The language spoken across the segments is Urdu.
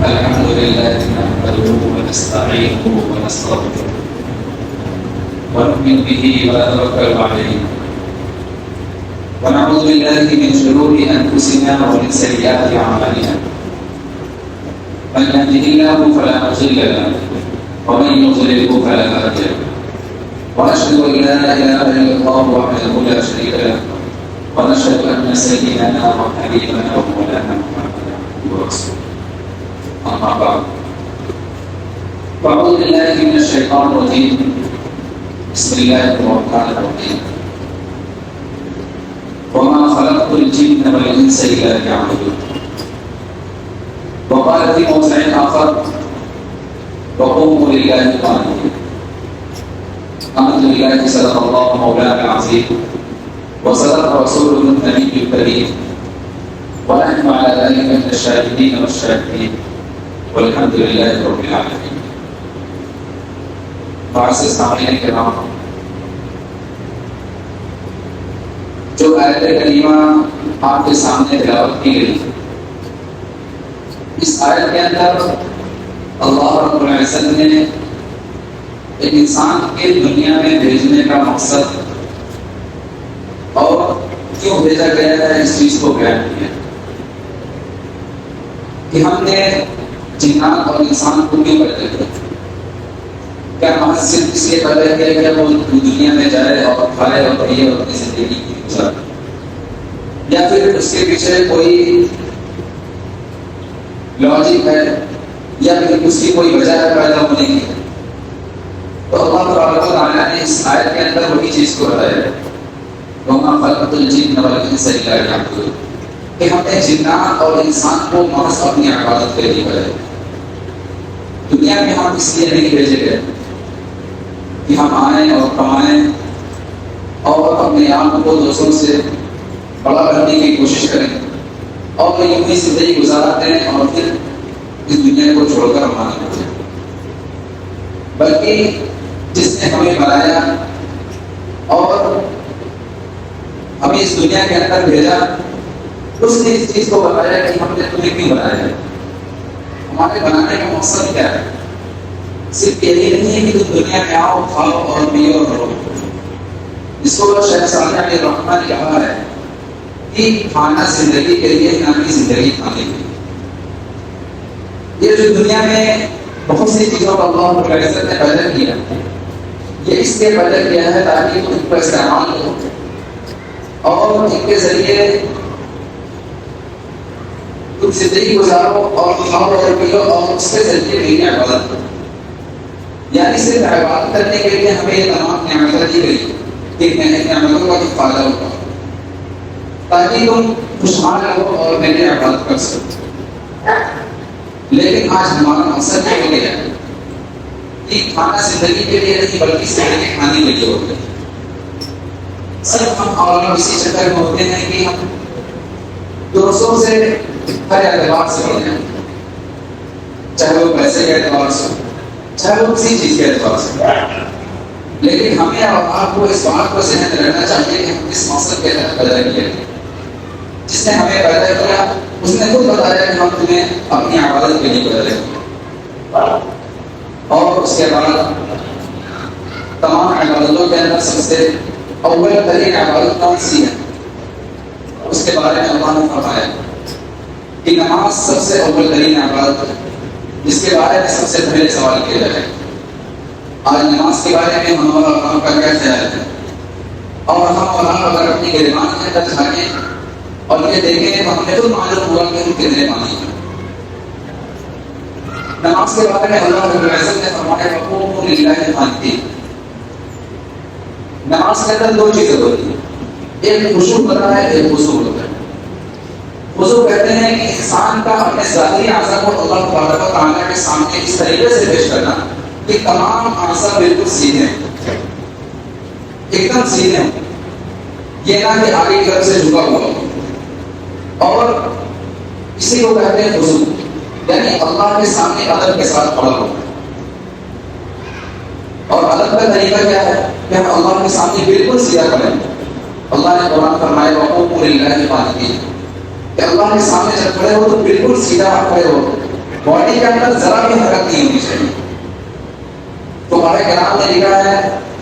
الحمد لله نحمده ونستعينه ونستغفره ونؤمن به ونتوكل عليه ونعوذ بالله من شرور انفسنا ومن سيئات اعمالنا من يهده الله فلا مضل له ومن يضلل فلا هادي له ونشهد ان لا اله الا الله وحده لا شريك له ونشهد ان سيدنا وحبيبنا ومولانا محمدا عبده ورسوله اما بعد فاعوذ بالله من الشيطان الرجيم بسم الله الرحمن الرحيم وما خلقت الجن والانس الا ليعبدون وقال في موضع اخر وقوموا لله قانتين الحمد لله صدق الله مولانا العظيم وصدق رسوله النبي الكريم ونحن على ذلك من الشاهدين والشاكرين والحمد لله رب العالمين. معزز سامعین کرام، جو آیت کریمہ آپ کے سامنے تلاوت کی گئی، اس آیت کے اندر اللہ رب العزت نے ایک انسان کے دنیا میں بھیجنے کا مقصد اور کیوں بھیجا گیا ہے اس چیز کو بیان کیا کہ ہم نے جنات اور انسان کو کیوں پیدا کیا. کیا محض صرف اس لیے پیدا کیا کہ وہ دنیا میں جائے اور کھائے اور پیے اور اپنی زندگی کی گزارے، یا پھر اس کے پیچھے کوئی لاجک ہے یا پھر اس کی کوئی وجہ ہے پیدا ہونے کی؟ تو اللہ تبارک و تعالیٰ نے اس آیت کے اندر وہی چیز کو بتایا ہے وَمَا خَلَقْتُ الْجِنَّ وَالْإِنسَ إِلَّا لِيَعْبُدُونِ، کہ ہم نے جنات اور انسان کو محض اپنی عبادت کے لیے بنایا. دنیا میں ہم اس لیے نہیں بھیجے گئے کہ ہم آئیں اور کمائیں اور اپنے آپ کو دوسروں سے بڑا بننے کی کوشش کریں اور یوں ہی زندگی گزارتے ہیں اور پھر اس دنیا کو چھوڑ کر ہمارے پڑتے ہیں. بلکہ جس نے ہمیں بنایا اور ہمیں اس دنیا کے اندر بھیجا، اس نے اس چیز کو بتایا کہ ہم نے تمہیں کیوں بنایا ہے، ہمارے بنانے کا مقصد کیا ہے. صرف یہی نہیں ہے کہ تم دنیا میں آؤ، کھاؤ اور پیو اور رہو. اس کو شیخ صالح علیہ الرحمہ نے کہا ہے کہ کھانا زندگی کے لیے نہ کہ زندگی کھانے کے لیے. یہ جو دنیا میں بہت سی چیزوں کو اللہ رب العزت نے پیدا کیا، یہ اس لیے پیدا کیا ہے تاکہ تم ان کا استعمال کرو اور ان کے ذریعے تم زندگی گزارو اور کھاؤ اور پیو اور اس کے ذریعے میری عبادت کرو. یعنی صرف عبادت کرنے کے لیے ہمیں یہ تمام نعمتیں دی گئی کہ نعمتوں کا فائدہ ہوگا تاکہ تم خوشحال رہو اور میری عبادت کر سکو. لیکن آج ہمارا مقصد یہ ہو گیا کہ کھانا زندگی کے لیے نہیں بلکہ زندگی کھانے کے لیے ہو گیا. صرف ہم اور اسی چکر میں ہوتے ہیں کہ ہم دوستوں سے ہر اعتبار سے بڑھ جائیں، چاہے وہ پیسے کے اعتبار سے، چاہے وہ کسی چیز کے اعتبار سے. لیکن ہمیں اور آپ کو اس بات کو ذہن میں رکھنا چاہیے کہ ہم اس مقصد کے تحت پیدا کیے ہیں. جس نے ہمیں پیدا کیا اس نے خود بتایا کہ ہم تمہیں اپنی عبادت کے لیے پیدا کیے. اور اس کے بعد تمام عبادتوں کے اندر سب سے اول ترین عبادت کون سی ہے؟ اس کے بارے میں اللہ نے فرمایا کہ نماز سب سے اول ترین عبادت ہے، جس کے بارے میں سب سے پہلے سوال کیا جائے. آج نماز کے بارے میں ہم اور آپ کا کیا خیال ہے؟ اور ہم اور آپ اگر اپنی گریبان کے اندر جھانکیں اور یہ دیکھیں تو ہمیں تو معلوم ہوا کہ ہم کتنے پانی ہیں. نماز کے بارے میں اللہ رب العزت نے فرمایا وَقُومُوا لِلَّهِ قَانِتِينَ. نماز کے اندر دو چیزیں ہوتی ہیں، ایک خشوع ہوتا ہے، ایک خضوع ہوتا ہے. خضوع کہتے ہیں کہ انسان کا اپنے ذاتی اعضاء کو اللہ تبارک و تعالیٰ کے سامنے اس طریقے سے پیش کرنا کہ تمام اعضاء بالکل سیدھے ہیں، ایک دم سیدھے ہیں، یہ نہ کہ آگے کی طرف سے جھکا ہوا ہو. اور اسی کو کہتے ہیں خضوع، یعنی اللہ کے سامنے ادب کے ساتھ کھڑا ہو. اور ادب کا طریقہ کیا ہے کہ ہم اللہ کے سامنے بالکل سیدھا کھڑے ہیں. اللہ نے قرآن فرمایا وَقُومُوا لِلَّهِ قَانِتِينَ کہ اللہ کے سامنے جب کھڑے ہو تو بالکل سیدھا کھڑے ہو باڈی کے اندر ذرا بھی حرکت نہیں ہونی چاہیے. تو ہمارے کرام نے لکھا ہے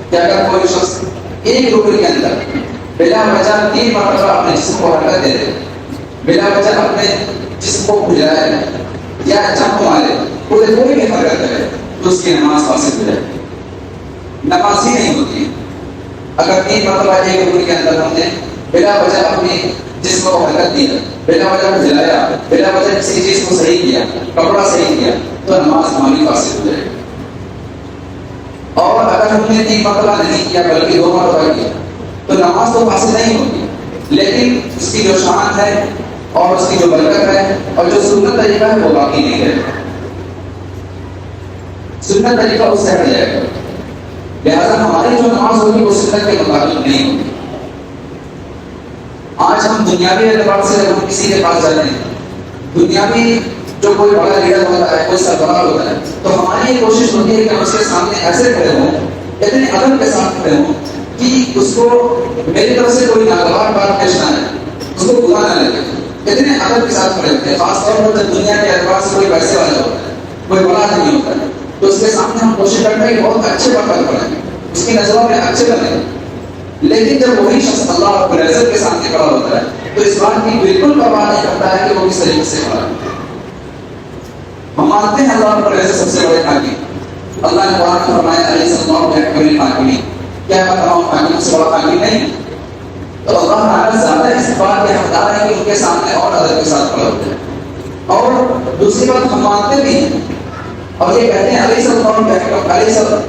کہ اگر کوئی شخص ایک رکن کے اندر بلا وجہ 3 مرتبہ اپنے جسم کو حرکت دے دے, بلا وجہ اپنے جسم کو کھجلائے یا جھپک مارے, کوئی بھی حرکت کرے تو اس کی نماز فاسد ہو جائے, نماز ہی نہیں ہوتی. اگر 3 مرتبہ ایک رکن کے اندر ہم نے بلا وجہ اپنے جسم کو حرکت دیا, بلا وجہ کو جلایا, بلا وجہ کسی چیز کو صحیح کیا, کپڑا صحیح کیا, تو نماز ہماری فاسد ہو جائے گی. اور اگر ہم نے 3 مرتبہ نہیں کیا بلکہ 2 مرتبہ کیا تو نماز تو فاسد نہیں ہوتی, لیکن اس کی جو شان ہے اور اس کی جو برکت ہے اور جو سنت طریقہ ہے وہ باقی نہیں رہے گا. سنت طریقہ اس سے ہٹ جائے گا. لہٰذا ہماری جو نماز ہوگی وہ سنت کے مطابق نہیں ہوگی. آج ہم دنیاوی اعتبار سے ہم کسی کے پاس جاتے ہیں, دنیاوی جو کوئی بڑا لیڈر ہوتا ہے, کوئی سربراہ ہوتا ہے, تو ہماری یہ کوشش ہوتی ہے کہ ہم اس کے سامنے ایسے کھڑے ہوں, اتنے ادب کے ساتھ کھڑے ہوں کہ اس کو میری طرف سے کوئی ناگوار بات پیش نہ آئے, اس کو برا نہ لگے. اتنے ادب کے ساتھ کھڑے ہوتے ہیں, خاص طور پر جب دنیا کے اعتبار سے کوئی پیسے والا ہوتا ہے, کوئی بڑا آدمی ہوتا ہے, تو اس کے سامنے ہم کوشش کرتے ہیں کہ بہت اچھے برتاؤ کریں, اس کی نظروں میں اچھے بنیں. لیکن جب وہی شخص اللہ رب العزت کے سامنے کھڑا ہوتا ہے تو اس بات کی بالکل پرواہ نہیں کرتا ہے کہ وہ کس طریقے سے کھڑا ہے. ہم مانتے ہیں اللہ رب العزت سب سے بڑے حاکم. اللہ نے قرآن میں فرمایا علیہ السلام کے حاکمین, کیا میں تمام حاکموں سے بڑا حاکم نہیں؟ تو اللہ تعالیٰ زیادہ اس بات کے حقدار ہے کہ ان کے سامنے اور ادب کے ساتھ کھڑے ہوتے ہیں. اور دوسری بات ہم مانتے بھی ہیں اور یہ کہتے ہیں علیہ السلام علیہ السلام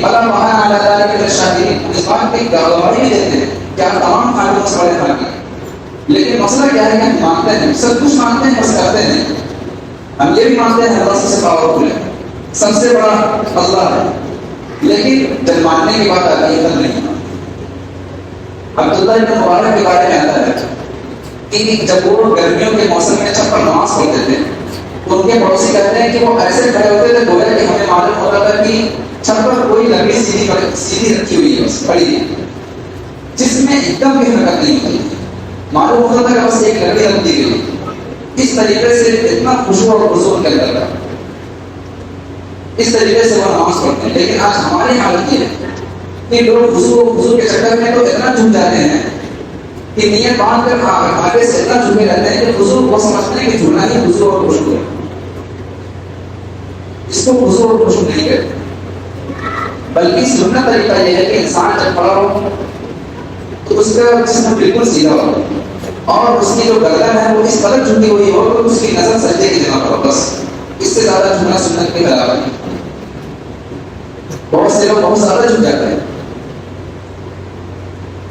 بلا وہاں آ جاتا ہے کہ شاہدین اس بات کی گواہی بھی دیتے ہیں کہ آپ تمام حاکموں سے بڑے حاکم ہیں. لیکن مسئلہ کیا ہے کہ ہم مانتے ہیں, سب کچھ مانتے ہیں, بس کرتے نہیں. ہم یہ بھی مانتے ہیں اللہ سب سے پاورفل ہے, سب سے بڑا اللہ ہے, لیکن جب ماننے کی بات آتی ہے تب نہیں. عبداللہ ابن مبارک کے بارے میں آتا ہے کہ جب وہ گرمیوں کے موسم میں چھت پر نماز پڑھتے تھے تو ان کے پڑوسی کہتے ہیں کہ وہ ایسے کھڑے ہوتے تھے گویا کہ ہمیں معلوم ہوتا تھا کہ چھت پر کوئی لکڑی سیدھی رکھی ہوئی ہے, بس پڑی ہے, جس میں ایک دم بھی حرکت نہیں ہوتی. معلوم ہوتا تھا کہ بس ایک لکڑی رکھ دی گئی. اس طریقے سے اتنا خشوع اور خضوع کے اندر تھا, اس طریقے سے وہ نماز پڑھتے ہیں. لیکن آج ہماری حالت یہ ہے کہ لوگ خضوع کے چکر میں تو اتنا جھک جاتے ہیں کہ نیت باندھ کر آگے سے اتنا جھکے رہتے ہیں کہ خضوع کو سمجھتے ہیں کہ جھکنا ہی خضوع اور خشوع ہے. اس کو خضوع اور خشوع نہیں کہتے, بلکہ سنت طریقہ یہ ہے کہ انسان جب کھڑا ہو تو اس کا جسم بالکل سیدھا ہو اور اس کی جو گردن ہے وہ اس قدر جھکی ہوئی ہو کہ اس کی نظر سجدے کی جگہ پر ہو. بس اس سے زیادہ جھکنا سنت کے خلاف ہے. بہت سے لوگ بہت زیادہ جھک جاتے ہیں.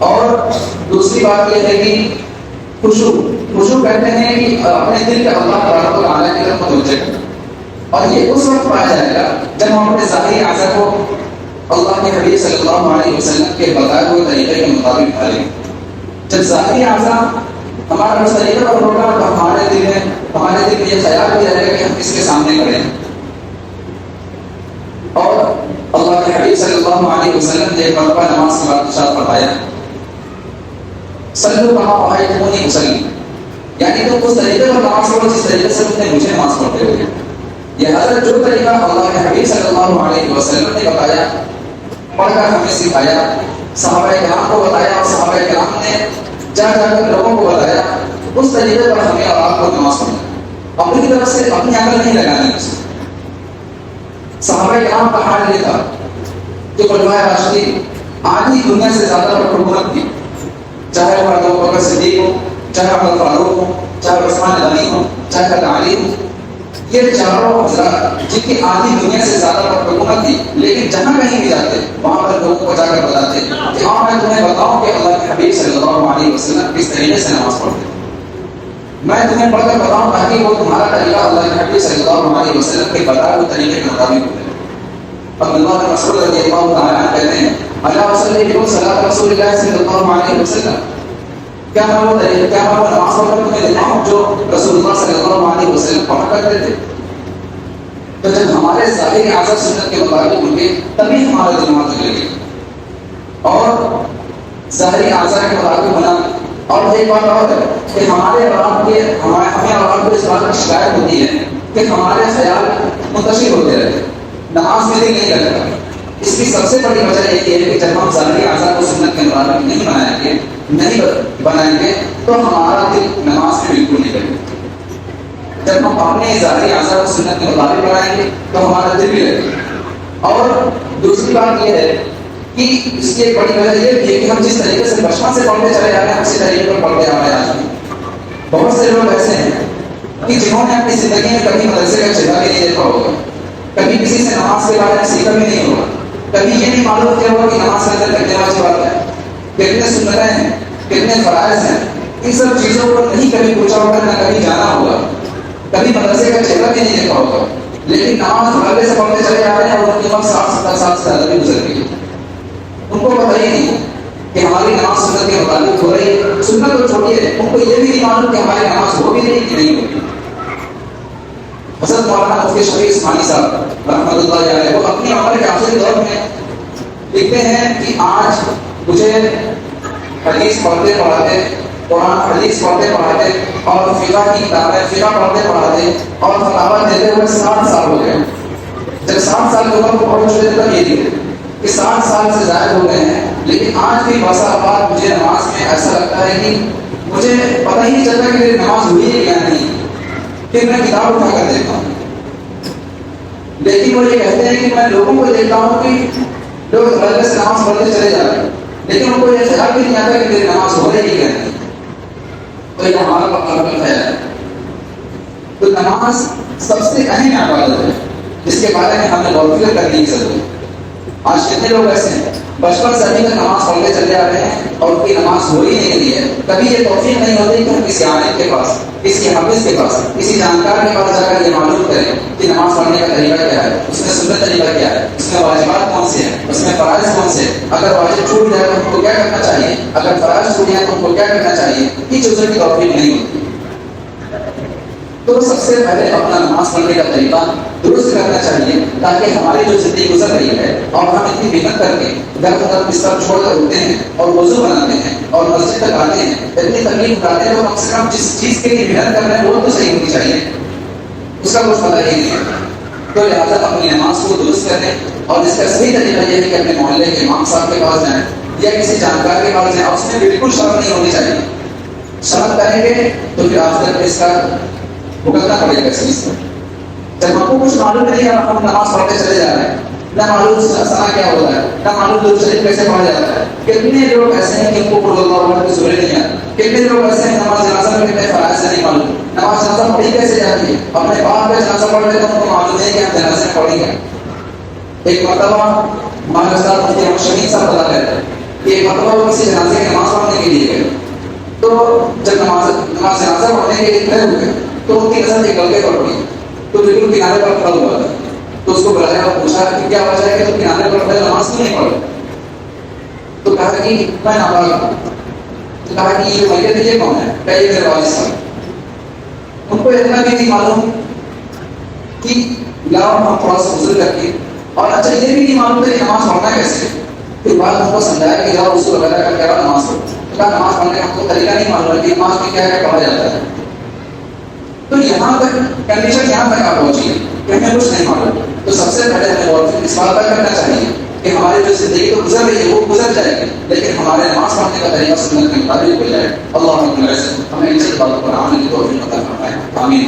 اور دوسری بات یہ ہے کہ خشوع کہتے ہیں کہ اپنے دل کے اللہ تبارک و تعالیٰ کی طرف متوجہ کرنا, اور یہ اس وقت پایا جائے گا جب ہم اپنے ظاہری اعضاء کو اللہ کے حبیب صلی اللہ علیہ وسلم کے بتائے ہوئے طریقے کے مطابق ڈھالیں. جب ظاہری اعضاء ہمارا اس طریقے پر ہوگا تو ہمارے دل میں یہ خیال بھی رہے گا کہ ہم کس کے سامنے کھڑے ہیں. اور اللہ کے حبیب صلی اللہ علیہ وسلم نے ایک مرتبہ نماز کے بعد ارشاد فرمایا صلو کما رأیتمونی اصلی, یعنی تم اس طریقے پر نماز پڑھو جس طریقے سے تم نے مجھے نماز پڑھتے ہوئے. یہ حضرت جو طریقہ اللہ کے حبیب صلی اللہ علیہ وسلم نے بتایا, پڑھ کر ہمیں سکھایا, صحابہ کرام کو بتایا اور صحابہ کرام نے جا کر لوگوں کو بتایا, اس طریقے پر ہمیں اور آپ کو نماز پڑھنا, اپنی طرف سے اپنی عمل نہیں لگانے. صحابہ کرام کا حال یہ تھا کہ خلفائے راشدین آدھی دنیا سے زیادہ پر حکومت کی, چاہے وہ ابو بکر صدیق ہو, چاہے عمر فاروق ہو, چاہے عثمان غنی ہو, چاہے علی ہو, یہ چاروں حضرات جن کی آدھی دنیا سے زیادہ پر حکومت تھی, لیکن جہاں کہیں بھی جاتے وہاں پر لوگوں کو جا کر بتاتے کہ ہاں میں تمہیں بتاؤں کہ اللہ کے حبیب صلی اللہ علیہ وسلم کس طریقے سے نماز پڑھتے ہیں, میں تمہیں پڑھ کر بتاؤں تاکہ وہ تمہارا طریقہ اللہ کے حبیب صلی اللہ علیہ وسلم کے بتائے ہوئے طریقے کے مطابق ہو. عبداللہ بن مسعود رضی اللہ تعالیٰ عنہ کہتے ہیں اللہ وسلم علیہ صلاۃ رسول اللہ صلی اللہ علیہ وسلم, کیا میں وہ نماز پڑھ کر تمہیں دکھاؤں جو رسول اللہ صلی اللہ علیہ وسلم پڑھا کرتے تھے. تو جب ہمارے ظاہری اعضاء سنت کے مطابق ہوں گے تبھی ہمارا دل وہاں تک لگے گا. اور ظاہری اعضاء کے مطابق ہونا, اور ایک بات اور ہے کہ ہمیں اور آپ کو اس بات کی شکایت ہوتی ہے کہ ہمارے خیال منتشر ہوتے رہتے، نماز میں دل نہیں لگتا. اس کی سب سے بڑی وجہ یہ ہے کہ جب ہم ظاہری اعضاء کو سنت کے مطابق نہیں بنائیں گے تو ہمارا دل نماز میں بالکل نہیں لگے گا. جب ہم اپنے ظاہری اعضاء کو سنت کے مطابق بنائیں گے تو ہمارا دل بھی لگے گا. اور دوسری بات یہ ہے کہ اس کی ایک بڑی وجہ یہ بھی ہے کہ ہم جس طریقے سے بچپن سے پڑھتے چلے جا رہے ہیں اسی طریقے پر پڑھتے آ رہے ہیں. آج بہت سے لوگ ایسے ہیں کہ جنہوں نے اپنی زندگی میں کبھی مدرسے کا چہرہ بھی نہیں دیکھا ہوگا، کبھی کسی سے نماز کے بارے میں سیکھا بھی نہیں ہوگا، کبھی یہ نہیں معلوم کیا ہوگا کہ نماز کے اندر کتنے واجبات ہیں، کتنے سنتیں ہیں، کتنے فرائض ہیں. ان سب چیزوں کو نہیں کبھی پوچھا ہوگا، نہ کبھی جانا ہوگا، کبھی مدرسے کا چہرہ بھی نہیں دیکھا ہوگا، لیکن نماز بھلے سے پڑھتے چلے جا رہے ہیں اور ان کی وقت 60-70 سال سے زیادہ بھی گزر گئی. ان کو پتہ ہی نہیں کہ ہماری نماز سنت کے مطابق ہو رہی ہے. سنت تو چھوڑیے، ان کو یہ بھی نہیں معلوم کہ ہماری نماز ہو بھی رہی کہ نہیں ہو رہی. حضرت مولانا مفتی شفیع عثمانی صاحب رحمۃ اللہ علیہ وہ اپنی عمر کے آخری دور میں لکھتے ہیں کہ آج مجھے حدیث پڑھتے پڑھاتے، قرآن حدیث پڑھتے پڑھاتے اور فقہ کی کتابیں فقہ پڑھتے پڑھاتے اور فتاوی دیتے ہوئے 60 سال ہو گئے. جب 60 سال کے بعد پڑھ چکے تب یہ لکھتے کہ 60 سال سے زائد ہو گئے ہیں، لیکن آج بھی بسا اوقات مجھے نماز میں ایسا لگتا ہے کہ مجھے پتہ ہی نہیں چلتا کہ میری نماز ہوئی ہے یا نہیں. پھر میں کتاب اٹھا کر دیکھتا ہوں، لیکن وہ یہ کہتے ہیں کہ میں لوگوں کو دیکھتا ہوں کہ لوگ غلط سے نماز پڑھتے چلے جا رہے ہیں، لیکن ان کو یہ خیال بھی نہیں آتا کہ میری نماز ہو رہی ہے. تو یہ ہمارا مقام خیال ہے. تو نماز سب سے اہم عبادت ہے جس کے بارے میں ہمیں غور و فکر کرنے کی ضرورت ہے. آج کتنے لوگ ایسے ہیں بچپن سے ابھی تک نماز پڑھتے چلے آ رہے ہیں اور ان کی نماز ہو ہی نہیں رہی ہے. کبھی یہ توفیق نہیں ہوتی کہ ہم کسی عالم کے پاس، کسی حافظ کے پاس، کسی جانکار کے پاس جا کر یہ معلوم کریں کہ نماز پڑھنے کا طریقہ کیا ہے، اس میں سنت طریقہ کیا ہے، اس میں واجبات کون سے ہیں، اس میں فرائض کون سے ہیں، اگر واجب چھوٹ جائے تو ہم کو کیا کرنا چاہیے، اگر فرائض چھوٹ جائے تو ہم کو کیا کرنا چاہیے. یہ چیزوں کی توفیق نہیں ہوتی. تو سب سے پہلے اپنا نماز پڑھنے کا طریقہ درست کرنا چاہیے تاکہ ہماری جو زندگی گزر رہی ہے اور ہم اتنی محنت کر کے گھر پر بستر چھوڑ کر اٹھتے ہیں اور وضو بناتے ہیں اور مسجد تک آتے ہیں، اتنی تکلیف اٹھاتے ہیں تو کم سے کم جس چیز کے لیے محنت کر رہے ہیں وہ تو صحیح ہونی چاہیے. اس کا کچھ پتہ ہی نہیں ہے. تو لہٰذا اپنی نماز کو درست کریں اور اس کا صحیح طریقہ یہ ہے کہ اپنے محلے کے امام صاحب کے پاس جائیں یا کسی جانکار کے پاس جائیں. اور اس میں بالکل شرم نہیں ہونی چاہیے. شرم کریں گے تو پھر آخر اس کا بھگتنا پڑے گا. اس چیز کو جب ہم کو کچھ معلوم نہیں ہے ہم نماز پڑھتے چلے جا رہے ہیں، نہ معلوم سنا کیا ہوتا ہے، نہ معلوم درود شریف کیسے پڑھا جاتا ہے. کتنے لوگ ایسے ہیں کہ ان کو قل اللہ احد کی سورہ نہیں آتی. کتنے لوگ ایسے ہیں نماز جنازہ میں کتنے فرائض سے نہیں معلوم، نماز جنازہ پڑھی کیسے جاتی ہے، اپنے باپ کا جنازہ پڑھ لے تو ان کو معلوم ہے کہ ہم جنازے میں پڑھیں گے. ایک مرتبہ ہمارے استاد مفتی احمد شفیع صاحب بتا رہے تھے کہ ایک مرتبہ وہ کسی جنازے کی نماز پڑھنے کے لیے گئے. تو جب نماز جنازہ پڑھنے کے لیے کھڑے ہوئے تو ان کی نظر ایک لڑکے پر پڑی تو بالکل کنارے پر کھڑا ہوا تھا. تو اس کو بلایا اور پوچھا کہ کیا وجہ ہے کہ تم کنارے پر کھڑے نماز کیوں نہیں پڑھے؟ تو کہا کہ میں نابالغ ہوں. تو کہا کہ یہ میت ہے یہ کون ہے؟ کہا یہ میرے والد صاحب. ان کو اتنا بھی نہیں معلوم کہ لاؤ ہم تھوڑا سا گزر کر کے، اور اچھا یہ بھی نہیں معلوم تھا کہ نماز پڑھنا کیسے. پھر بعد ان کو سمجھایا کہ جاؤ رسول وغیرہ کر کے نماز پڑھو. تو کہا نماز پڑھنے کا ہم کو طریقہ نہیں معلوم ہے کہ نماز میں کیا کیا پڑھا جاتا ہے. تو یہاں تک کنڈیشن یہاں تک آپ پہنچی کہ ہمیں کچھ نہیں معلوم. تو سب سے پہلے ہمیں غور اس بات پر کرنا چاہیے کہ ہماری جو زندگی تو گزر رہی ہے وہ گزر جائے گی، لیکن ہمارے نماز پڑھنے کا طریقہ سنت کے مطابق ہو جائے. اللہ ہمیں ان باتوں پر عمل کی توفیق عطا فرمائے. آمین.